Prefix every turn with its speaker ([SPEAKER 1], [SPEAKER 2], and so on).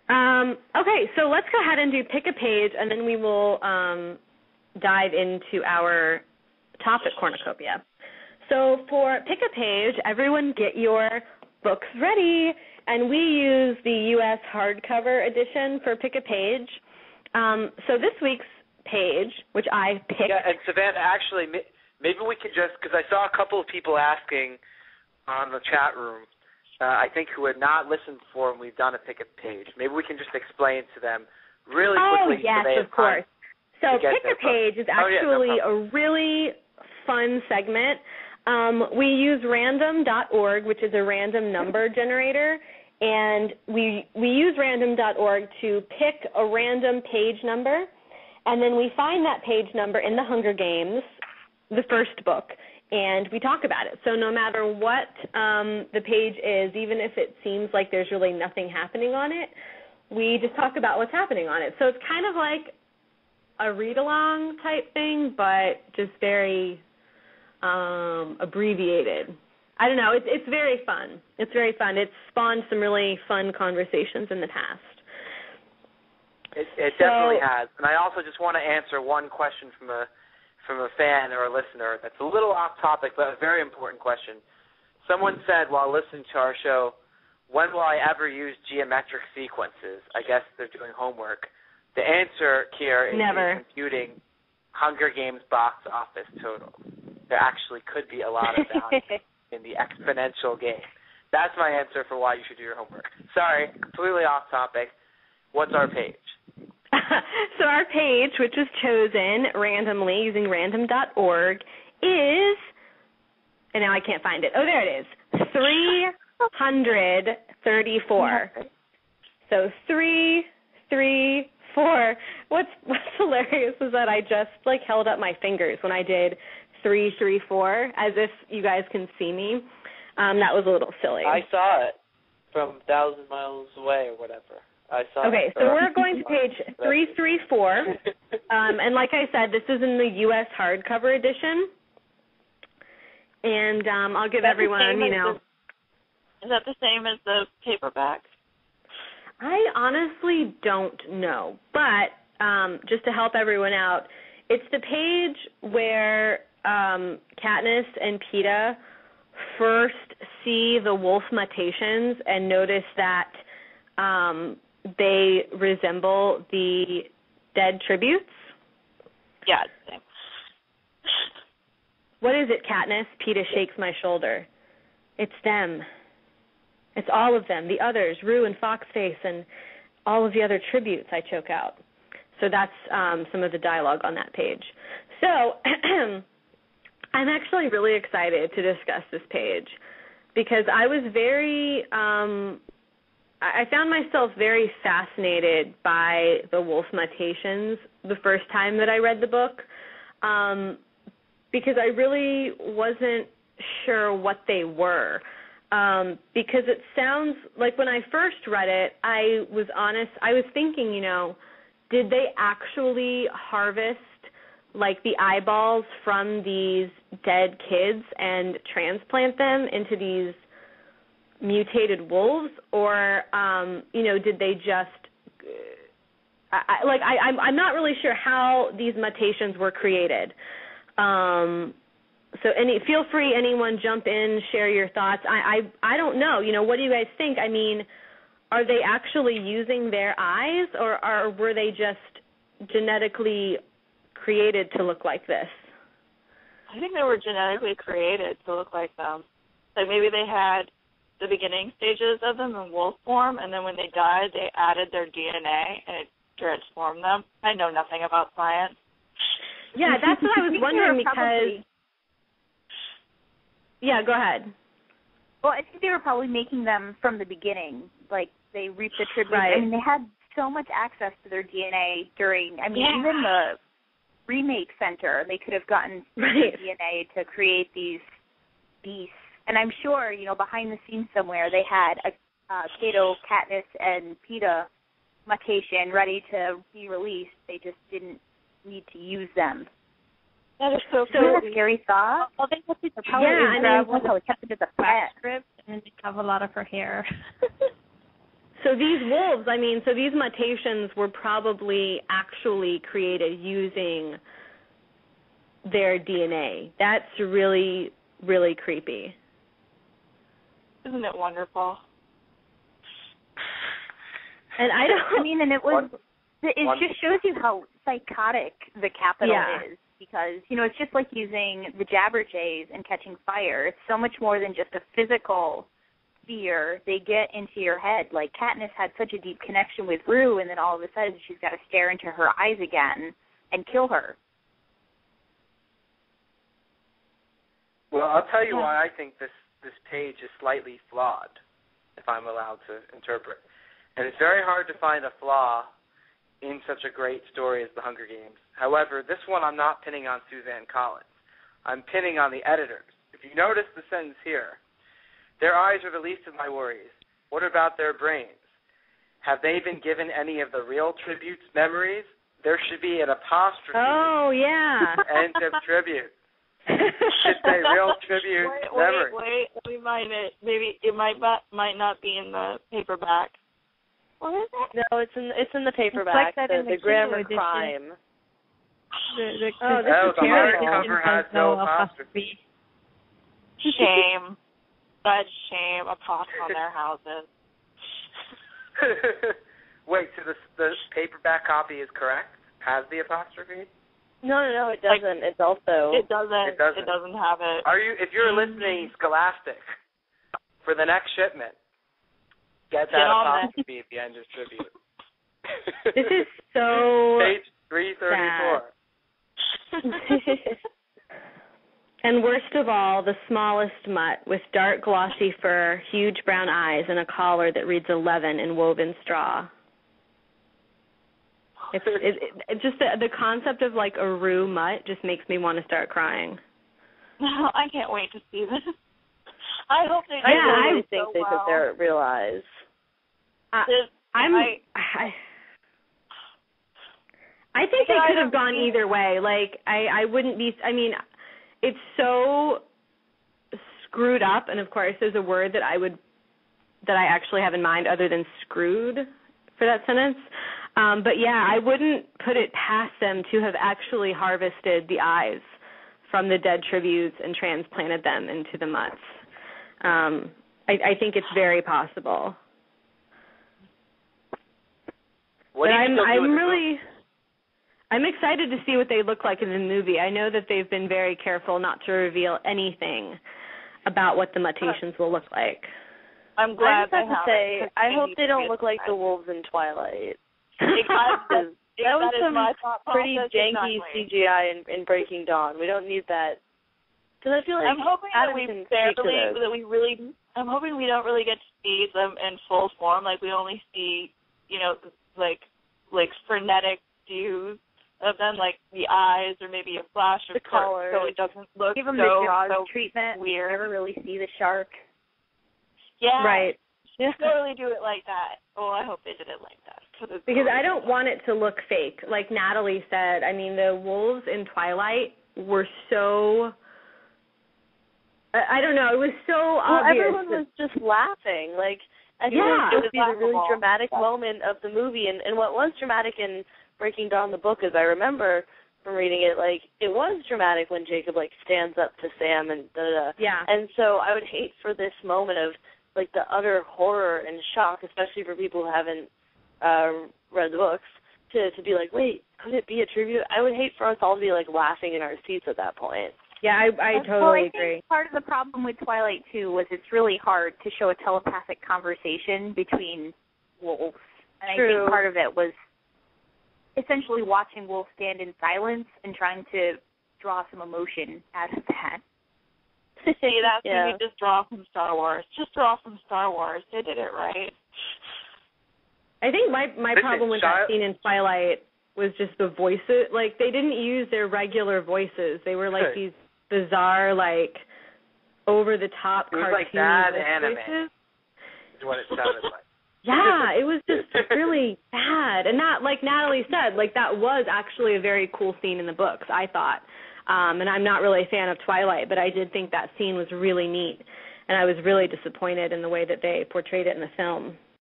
[SPEAKER 1] Okay, so let's go ahead and do pick a page, and then we will dive into our topic cornucopia. So for pick a page, everyone get your books ready, and we use the U.S. hardcover edition for pick a page. So this week's page, which I picked.
[SPEAKER 2] Yeah, and Savanna, actually, maybe we could just, because I saw a couple of people asking on the chat room, I think who had not listened before when we've done a pick a page. Maybe we can just explain to them really quickly.
[SPEAKER 1] Oh, yes, of course. So pick a page is actually a really fun segment. We use random.org, which is a random number generator, and we use random.org to pick a random page number, and then we find that page number in the Hunger Games, the first book, and we talk about it. So no matter what the page is, even if it seems like there's really nothing happening on it, we just talk about what's happening on it. So it's kind of like a read-along type thing, but just very abbreviated. I don't know. It's very fun. It's very fun. It's spawned some really fun conversations in the past.
[SPEAKER 2] It definitely has. And I also just want to answer one question from a fan or a listener that's a little off topic, but a very important question. Someone said while listening to our show, when will I ever use geometric sequences? I guess they're doing homework. The answer, Kiera, is computing Hunger Games box office total. There actually could be a lot of value in the exponential game. That's my answer for why you should do your homework. Sorry, completely off topic. What's our page?
[SPEAKER 1] So our page, which was chosen randomly using random.org, is, and now I can't find it. Oh, there it is, 334. So 334. What's hilarious is that I just held up my fingers when I did 334, as if you guys can see me. That was a little silly.
[SPEAKER 3] I saw it from 1,000 miles away or whatever. I saw
[SPEAKER 1] Okay, so we're going to page 334, and like I said, this is in the U.S. hardcover edition, and I'll give everyone,
[SPEAKER 4] Is that the same as the paperback?
[SPEAKER 1] I honestly don't know, but just to help everyone out, it's the page where Katniss and Peeta first see the wolf mutations and notice that they resemble the dead tributes.
[SPEAKER 4] Yeah, same.
[SPEAKER 1] What is it, Katniss? Peeta shakes my shoulder. It's them. It's all of them, the others, Rue and Foxface, and all of the other tributes, I choke out. So that's some of the dialogue on that page. So I'm actually really excited to discuss this page because I was I found myself very fascinated by the wolf mutations the first time that I read the book because I really wasn't sure what they were. Because it sounds like when I first read it, I was thinking, did they actually harvest the eyeballs from these dead kids and transplant them into these mutated wolves, or did they just I'm not really sure how these mutations were created. So feel free, anyone, jump in, share your thoughts. I don't know. What do you guys think? I mean, are they actually using their eyes, or were they just genetically created to look like this?
[SPEAKER 4] I think they were genetically created to look like them. Maybe they had the beginning stages of them in wolf form, and then when they died, they added their DNA and it transformed them. I know nothing about science.
[SPEAKER 1] Yeah, that's what I was wondering because... Yeah, go ahead.
[SPEAKER 5] Well, I think they were probably making them from the beginning. They reaped the tribute.
[SPEAKER 1] Right.
[SPEAKER 5] I mean, they had so much access to their DNA during, even the remake center, they could have gotten DNA to create these beasts. And I'm sure, behind the scenes somewhere, they had a Cato, Katniss, and Peeta mutation ready to be released. They just didn't need to use them.
[SPEAKER 4] That is so
[SPEAKER 5] a scary thought.
[SPEAKER 4] Well, they have to
[SPEAKER 5] probably kept it as a pet
[SPEAKER 4] script and have a lot of her hair.
[SPEAKER 1] So these wolves, these mutations were probably actually created using their DNA. That's really, really creepy.
[SPEAKER 4] Isn't it wonderful?
[SPEAKER 1] And
[SPEAKER 5] it just shows you how psychotic the capital is, because, it's just like using the Jabberjays and catching fire. It's so much more than just a physical fear. They get into your head. Like, Katniss had such a deep connection with Rue, and then all of a sudden she's got to stare into her eyes again and kill her.
[SPEAKER 2] Well, I'll tell you why I think this page is slightly flawed, if I'm allowed to interpret. And it's very hard to find a flaw in such a great story as The Hunger Games. However, this one I'm not pinning on Suzanne Collins. I'm pinning on the editors. If you notice the sentence here, their eyes are the least of my worries. What about their brains? Have they been given any of the real tribute's memories? There should be an apostrophe.
[SPEAKER 1] Oh, yeah.
[SPEAKER 2] End of tribute. Should say real tribute memories.
[SPEAKER 4] Wait. Let me mind it. Maybe it might not be in the paperback. What is it?
[SPEAKER 6] No, it's in the paperback.
[SPEAKER 5] It's like
[SPEAKER 6] the grammar crime.
[SPEAKER 1] The
[SPEAKER 2] hardcover has no apostrophe.
[SPEAKER 4] Shame. Such shame. Apostrophe on their houses.
[SPEAKER 2] Wait, so the paperback copy is correct? Has the apostrophe?
[SPEAKER 6] No, it doesn't. It's also...
[SPEAKER 4] It doesn't have it.
[SPEAKER 2] If you're listening, Scholastic, for the next shipment, get that apostrophe at the end of tribute.
[SPEAKER 1] This is so
[SPEAKER 2] Page 334.
[SPEAKER 1] And worst of all, the smallest mutt with dark glossy fur, huge brown eyes, and a collar that reads 11 in woven straw. It's just the concept of like a Rue mutt just makes me want to start crying.
[SPEAKER 4] I can't wait to see this. I hope they do.
[SPEAKER 6] I think they took their real eyes.
[SPEAKER 1] I think they could have gone either way. Like, I wouldn't be, it's so screwed up, and of course there's a word that I actually have in mind other than screwed for that sentence. But yeah, I wouldn't put it past them to have actually harvested the eyes from the dead tributes and transplanted them into the mutts. I think it's very possible. I'm excited to see what they look like in the movie. I know that they've been very careful not to reveal anything about what the mutations will look like.
[SPEAKER 4] I'm glad
[SPEAKER 6] I I hope they don't look like the wolves in Twilight. That was some pretty janky CGI in Breaking Dawn. We don't need that. Because I feel like
[SPEAKER 4] I'm hoping I'm hoping we don't really get to see them in full form. Like, we only see, like frenetic views of them, like the eyes or maybe a flash of color, so it doesn't look
[SPEAKER 5] give them the Jaws treatment.
[SPEAKER 4] Weird.
[SPEAKER 5] You never really see the shark.
[SPEAKER 4] Yeah.
[SPEAKER 1] Right.
[SPEAKER 4] Don't really do it like that. Oh, I hope they did it like that.
[SPEAKER 1] Because I don't want it to look fake. Like Natalie said, the wolves in Twilight were so... I don't know, it was so obvious.
[SPEAKER 6] Everyone was just laughing. Like, I feel like it would be the really dramatic moment of the movie. And what was dramatic in Breaking Dawn the book, as I remember from reading it, like, it was dramatic when Jacob, like, stands up to Sam and da-da-da.
[SPEAKER 1] Yeah.
[SPEAKER 6] And so I would hate for this moment of, like, the utter horror and shock, especially for people who haven't read the books, to be like, wait, could it be a tribute? I would hate for us all to be, like, laughing in our seats at that point.
[SPEAKER 1] Yeah, I totally agree.
[SPEAKER 5] Think part of the problem with Twilight, too, was it's really hard to show a telepathic conversation between wolves. And I think part of it was essentially watching wolves stand in silence and trying to draw some emotion out of that.
[SPEAKER 4] See, that's when you just draw from Star Wars. Just draw from Star Wars. They did it right.
[SPEAKER 1] I think my problem with that scene in Twilight was just the voices. Like, they didn't use their regular voices. They were like these bizarre, like, over-the-top cartoon
[SPEAKER 2] like bad
[SPEAKER 1] voices.
[SPEAKER 2] Anime is what it sounded like.
[SPEAKER 1] Yeah, it was just really bad. And that, like Natalie said, like, that was actually a very cool scene in the books, I thought. And I'm not really a fan of Twilight, but I did think that scene was really neat. And I was really disappointed in the way that they portrayed it in the film.